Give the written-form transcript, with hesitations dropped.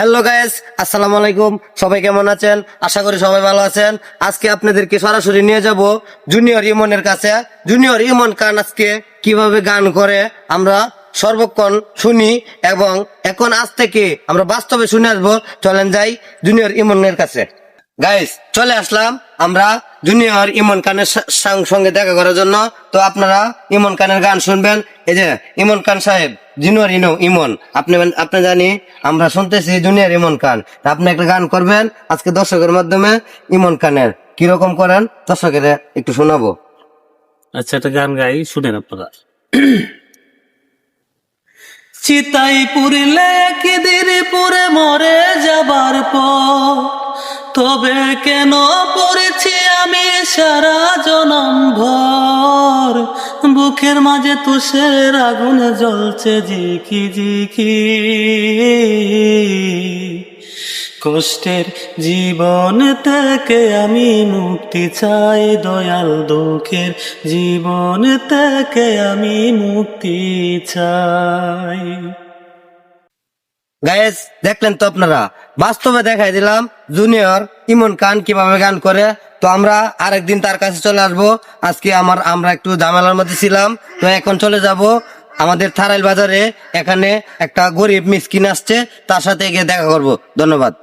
Hello guys, আসসালামু আলাইকুম। সবাই কেমন আছেন? আশা করি সবাই ভালো আছেন। আজকে আপনাদেরকে সরাসরি নিয়ে যাব জুনিয়র ইমনের কাছে। জুনিয়র ইমন খান আজকে কিভাবে গান করে আমরা সর্বক্ষণ শুনি এবং এখন আজ থেকে আমরা বাস্তবে শুনে আসবো। চলেন যাই জুনিয়র ইমনের কাছে। গাইস, চলে আসলাম আমরা জুনিয়র ইমন খানের সঙ্গে দেখা করার জন্য। তো আপনারা ইমন খানের গান শুনবেন। এই যে ইমন খান সাহেব, জুনিয়র ইমন, আপনি জানি আমরা শুনতেছি জুনিয়র ইমন খান। আপনি একটা গান করবেন আজকে দর্শকের মাধ্যমে ইমন খানের, কিরকম করেন দর্শকের একটু শোনাবো। আচ্ছা, একটা গান গাই, শুনেন আপনারা। চিতাই পুরিলে একদিন পুরে মরে যাবার পর তবে কেন পড়েছি আমি সারা জনম ভর, বুকের মাঝে তুষের আগুন জ্বলছে ঝিকি ঝিকি, কষ্টের জীবন থেকে আমি মুক্তি চাই দয়াল, দুঃখের জীবন থেকে আমি মুক্তি চাই। গাইস, দেখলেন তো আপনারা, বাস্তবে দেখাই দিলাম জুনিয়র ইমন খান কিভাবে গান করে। তো আমরা আরেকদিন তার কাছে চলে আসবো। আজকে আমরা একটু ঝামেলার মধ্যে ছিলাম, তো এখন চলে যাব আমাদের থারাইল বাজারে। এখানে একটা গরিব মিসকিন আসছে, তার সাথে গিয়ে দেখা করব। ধন্যবাদ।